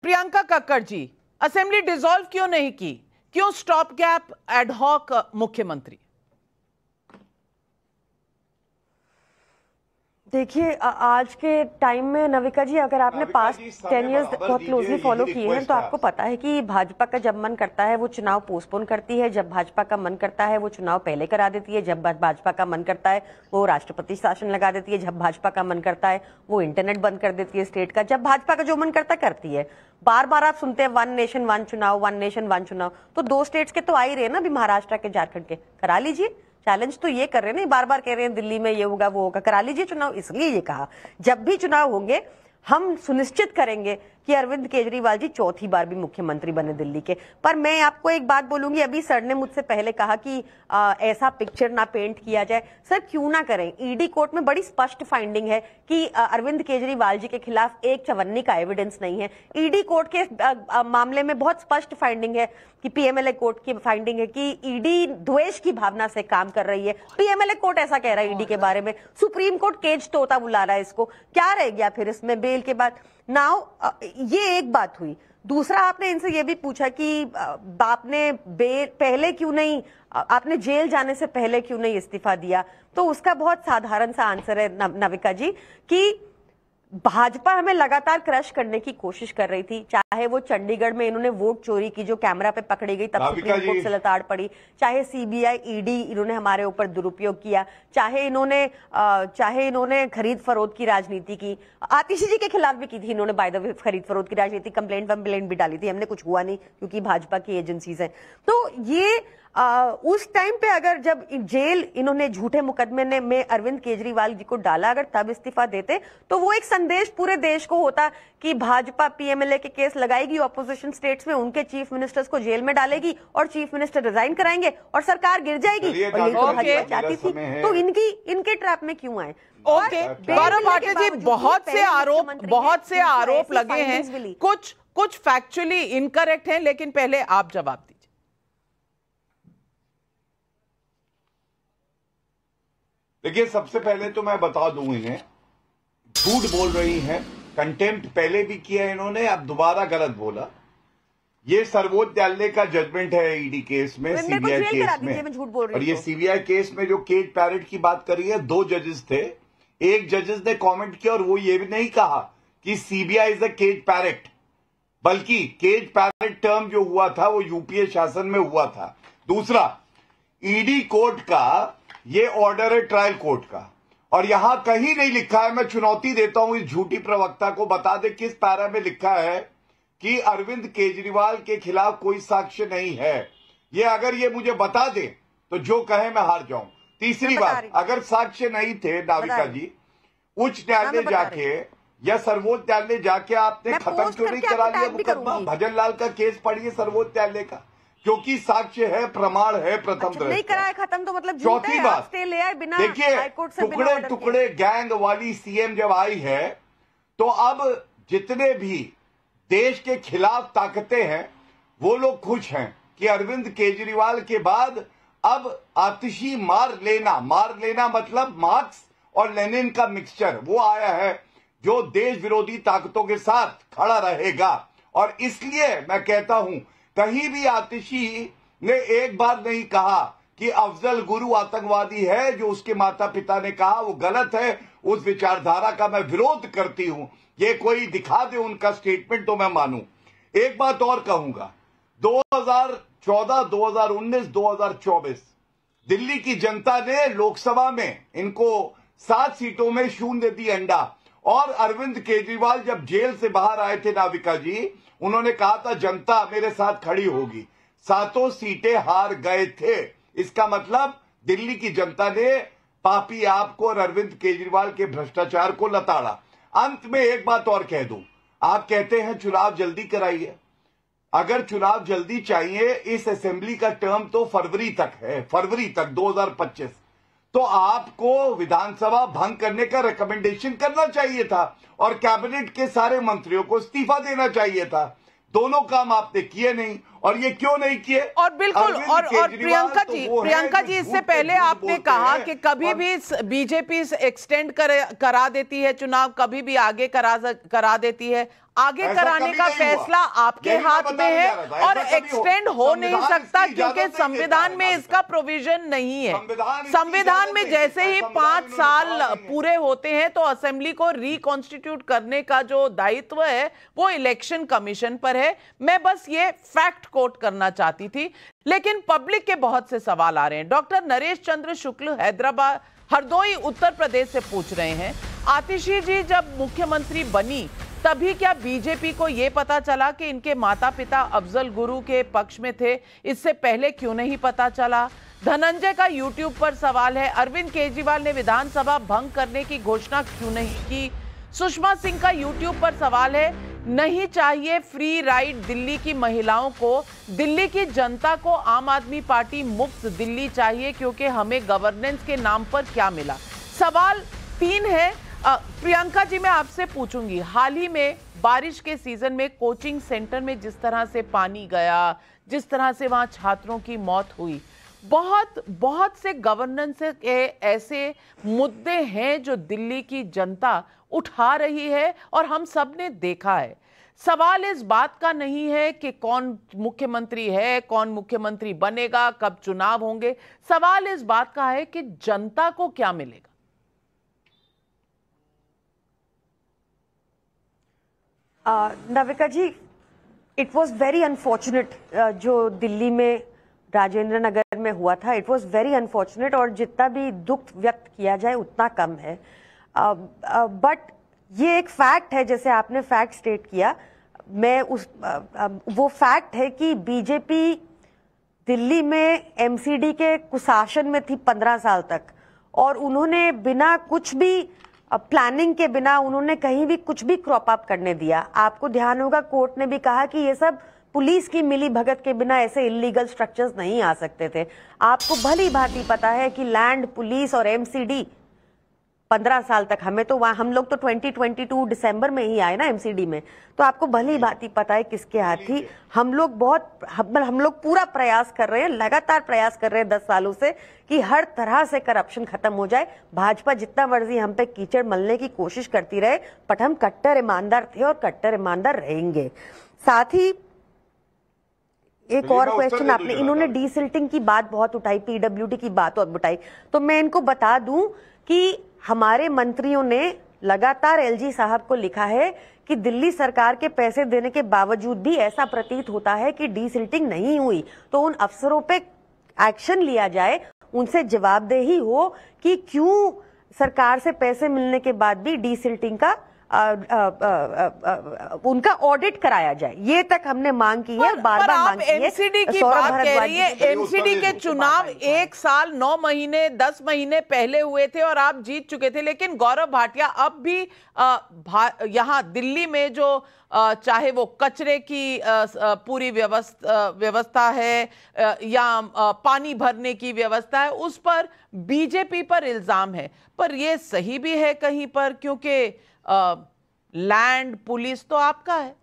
Priyanka Kakkar ji, assembly dissolve क्यों नहीं की? क्यों स्टॉप गैप एडहॉक मुख्यमंत्री? देखिए, आज के टाइम में नविका जी, अगर आपने पास्ट 10 इयर्स बहुत क्लोजली फॉलो किए हैं तो आपको पता है कि भाजपा का जब मन करता है वो चुनाव पोस्टपोन करती है, जब भाजपा का मन करता है वो चुनाव पहले करा देती है, जब भाजपा का मन करता है वो राष्ट्रपति शासन लगा देती है, जब भाजपा का मन करता है वो इंटरनेट बंद कर देती है स्टेट का, जब भाजपा का जो मन करता है करती है। बार बार आप सुनते हैं वन नेशन वन चुनाव, वन नेशन वन चुनाव, तो 2 स्टेट्स के तो आ ही रहे ना, अभी महाराष्ट्र के, झारखंड के, करा लीजिए। चैलेंज तो ये कर रहे हैं, नहीं बार बार कह रहे हैं दिल्ली में ये होगा वो होगा, करा लीजिए चुनाव। इसलिए ये कहा जब भी चुनाव होंगे हम सुनिश्चित करेंगे कि अरविंद केजरीवाल जी चौथी बार भी मुख्यमंत्री बने दिल्ली के। पर मैं आपको एक बात बोलूंगी, अभी सर ने मुझसे पहले कहा कि ऐसा पिक्चर ना पेंट किया जाए। सर क्यों ना करें, ईडी कोर्ट में बड़ी स्पष्ट फाइंडिंग है कि अरविंद केजरीवाल जी के खिलाफ एक चवन्नी का एविडेंस नहीं है। ईडी कोर्ट के मामले में बहुत स्पष्ट फाइंडिंग है कि पीएमएलए कोर्ट की फाइंडिंग है कि ईडी द्वेष की भावना से काम कर रही है। पीएमएलए कोर्ट ऐसा कह रहा है ईडी के बारे में, सुप्रीम कोर्ट केज तोता बुला रहा है इसको। क्या रह गया फिर इसमें बेल के बाद? नाउ ये एक बात हुई। दूसरा, आपने इनसे ये भी पूछा कि आपने बेल पहले क्यों नहीं, आपने जेल जाने से पहले क्यों नहीं इस्तीफा दिया? तो उसका बहुत साधारण सा आंसर है नविका जी कि भाजपा हमें लगातार क्रश करने की कोशिश कर रही थी। चाहे वो चंडीगढ़ में इन्होंने वोट चोरी की जो कैमरा पे पकड़ी गई तब सुप्रीम कोर्ट से लताड़ पड़ी, चाहे सीबीआई ईडी इन्होंने हमारे ऊपर दुरुपयोग किया, चाहे इन्होंने खरीद फरोख्त की राजनीति की, आतिशी जी के खिलाफ भी की थी इन्होंने, बाय द वे खरीद फरोख्त की राजनीति, कंप्लेंट भी डाली थी हमने, कुछ हुआ नहीं क्योंकि भाजपा की एजेंसीज हैं। तो ये उस टाइम पे अगर जब जेल इन्होंने झूठे मुकदमे में अरविंद केजरीवाल जी को डाला, अगर तब इस्तीफा देते तो वो एक संदेश पूरे देश को होता कि भाजपा पीएमएलए के केस लगाएगी ऑपोजिशन स्टेट्स में, उनके चीफ मिनिस्टर्स को जेल में डालेगी और चीफ मिनिस्टर रिजाइन कराएंगे और सरकार गिर जाएगी। और ये तो भाजपा चाहती थी, तो इनके ट्रैप में क्यों आए? ओके, गौरव भाटिया जी, बहुत से आरोप लगे हैं, कुछ फैक्चुअली इनकरेक्ट हैं, लेकिन पहले आप जवाब दीजिए। देखिए, सबसे पहले तो मैं बता दूं, इन्हें झूठ बोल रही हैं। कंटेम्प्ट पहले भी किया इन्होंने, अब दोबारा गलत बोला। ये सर्वोच्च न्यायालय का जजमेंट है ईडी केस में, सीबीआई केस में। और ये सीबीआई केस में जो केज पैरेट की बात करी है, 2 जजेस थे। एक जजेस ने कमेंट किया और वो ये भी नहीं कहा कि CBI is a cage parrot, बल्कि केज पैरेट टर्म जो हुआ था वो यूपीए शासन में हुआ था। दूसरा, ईडी कोर्ट का ये ऑर्डर है ट्रायल कोर्ट का, और यहां कहीं नहीं लिखा है, मैं चुनौती देता हूं इस झूठी प्रवक्ता को, बता दे किस पैरा में लिखा है कि अरविंद केजरीवाल के खिलाफ कोई साक्ष्य नहीं है। ये अगर ये मुझे बता दे तो जो कहे मैं हार जाऊं। तीसरी बात, अगर साक्ष्य नहीं थे नाविका जी, उच्च न्यायालय जाके या सर्वोच्च न्यायालय जाके आपने खत्म क्यों नहीं करा लिया मुकदमा? भजन लाल का केस पढ़िए सर्वोच्च न्यायालय का, क्योंकि साक्ष्य है, प्रमाण है, प्रथम दृष्टया नहीं कराया खत्म तो मतलब। चौथी बात, देखिए, टुकड़े टुकड़े गैंग वाली सीएम जब आई है तो अब जितने भी देश के खिलाफ ताकतें हैं वो लोग खुश हैं कि अरविंद केजरीवाल के बाद अब आतिशी मार लेना मतलब मार्क्स और लेनिन का मिक्सचर वो आया है जो देश विरोधी ताकतों के साथ खड़ा रहेगा। और इसलिए मैं कहता हूं, कहीं भी आतिशी ने एक बार नहीं कहा कि अफजल गुरु आतंकवादी है, जो उसके माता पिता ने कहा वो गलत है। उस विचारधारा का मैं विरोध करती हूं। ये कोई दिखा दे उनका स्टेटमेंट तो मैं मानूं। एक बात और कहूंगा, 2014, 2019, 2024 दिल्ली की जनता ने लोकसभा में इनको 7 सीटों में शून्य दी अंडा, और अरविंद केजरीवाल जब जेल से बाहर आए थे नाविका जी, उन्होंने कहा था जनता मेरे साथ खड़ी होगी। 7 सीटें हार गए थे। इसका मतलब दिल्ली की जनता ने पापी आपको और अरविंद केजरीवाल के भ्रष्टाचार को लताड़ा। अंत में एक बात और कह दूं, आप कहते हैं चुनाव जल्दी कराइए। अगर चुनाव जल्दी चाहिए, इस असेंबली का टर्म तो फरवरी तक है, फरवरी तक 2025, तो आपको विधानसभा भंग करने का रिकमेंडेशन करना चाहिए था और कैबिनेट के सारे मंत्रियों को इस्तीफा देना चाहिए था। दोनों काम आपने किए नहीं, और ये क्यों नहीं किए? और बिल्कुल, और प्रियंका जी इससे पहले आपने कहा कि कभी भी बीजेपी एक्सटेंड करा देती है चुनाव, कभी भी आगे करा देती है। आगे कराने का फैसला आपके हाथ में है और एक्सटेंड हो नहीं सकता क्योंकि संविधान में इसका प्रोविजन नहीं है। संविधान में जैसे ही 5 साल पूरे होते हैं तो असेंबली को रिकॉन्स्टिट्यूट करने का जो दायित्व है वो इलेक्शन कमीशन पर है। मैं बस ये फैक्ट कोट करना चाहती थी, लेकिन पब्लिक के बहुत से सवाल आ रहे हैं। डॉक्टर नरेश चंद्र शुक्ल हैदराबाद हरदोई उत्तर प्रदेश से पूछ रहे हैं, आतिशी जी जब मुख्यमंत्री बनी तभी क्या बीजेपी को यह पता चला कि इनके माता पिता अफजल गुरु के पक्ष में थे? इससे पहले क्यों नहीं पता चला? धनंजय का यूट्यूब पर सवाल है, अरविंद केजरीवाल ने विधानसभा भंग करने की घोषणा क्यों नहीं की? सुषमा सिंह का यूट्यूब पर सवाल है, नहीं चाहिए फ्री राइड दिल्ली की महिलाओं को, दिल्ली की जनता को आम आदमी पार्टी मुफ्त दिल्ली चाहिए क्योंकि हमें गवर्नेंस के नाम पर क्या मिला? सवाल 3 है। प्रियंका जी मैं आपसे पूछूंगी, हाल ही में बारिश के सीजन में कोचिंग सेंटर में जिस तरह से पानी गया, जिस तरह से वहां छात्रों की मौत हुई, बहुत से गवर्नेंस के ऐसे मुद्दे हैं जो दिल्ली की जनता उठा रही है और हम सब ने देखा है। सवाल इस बात का नहीं है कि कौन मुख्यमंत्री है, कौन मुख्यमंत्री बनेगा, कब चुनाव होंगे। सवाल इस बात का है कि जनता को क्या मिलेगा। नविका जी, इट वॉज वेरी अनफॉर्चुनेट जो दिल्ली में राजेंद्र नगर में हुआ था। इट वॉज वेरी अनफॉर्चुनेट और जितना भी दुख व्यक्त किया जाए उतना कम है। बट ये एक फैक्ट है, जैसे आपने फैक्ट स्टेट किया, मैं वो फैक्ट है कि बीजेपी दिल्ली में एमसीडी के कुशासन में थी 15 साल तक और उन्होंने बिना कुछ भी प्लानिंग के बिना उन्होंने कहीं भी कुछ भी क्रॉप अप करने दिया। आपको ध्यान होगा कोर्ट ने भी कहा कि ये सब पुलिस की मिली भगत के बिना ऐसे इलीगल स्ट्रक्चर्स नहीं आ सकते थे। आपको भली भांति पता है कि लैंड, पुलिस और एमसीडी 15 साल तक, हमें तो वहां, हम लोग तो 2022 दिसंबर में ही आए ना एमसीडी में, तो आपको भली भांति पता है किसके हाथ थी। हम लोग पूरा प्रयास कर रहे हैं, लगातार प्रयास कर रहे हैं 10 सालों से कि हर तरह से करप्शन खत्म हो जाए। भाजपा जितना मर्जी हम पे कीचड़ मलने की कोशिश करती रहे, बट हम कट्टर ईमानदार थे और कट्टर ईमानदार रहेंगे। साथ ही एक और क्वेश्चन आपने, इन्होंने डीसिल्टिंग की बात बहुत उठाई, पीडब्ल्यूडी की बात और उठाई, तो मैं इनको बता दूं कि हमारे मंत्रियों ने लगातार एलजी साहब को लिखा है कि दिल्ली सरकार के पैसे देने के बावजूद भी ऐसा प्रतीत होता है कि डीसिल्टिंग नहीं हुई, तो उन अफसरों पे एक्शन लिया जाए, उनसे जवाबदेही हो कि क्यों सरकार से पैसे मिलने के बाद भी डीसिल्टिंग का उनका ऑडिट कराया जाए। ये तक हमने मांग की है, बार-बार मांग की है। एमसीडी की बात कह रही है, एमसीडी के चुनाव 1 साल 9 महीने 10 महीने पहले हुए थे और आप जीत चुके थे, लेकिन गौरव भाटिया अब भी यहाँ दिल्ली में जो चाहे वो कचरे की पूरी व्यवस्था है या पानी भरने की व्यवस्था है, उस पर बीजेपी पर इल्जाम है। पर ये सही भी है कहीं पर, क्योंकि लैंड, पुलिस तो आपका है।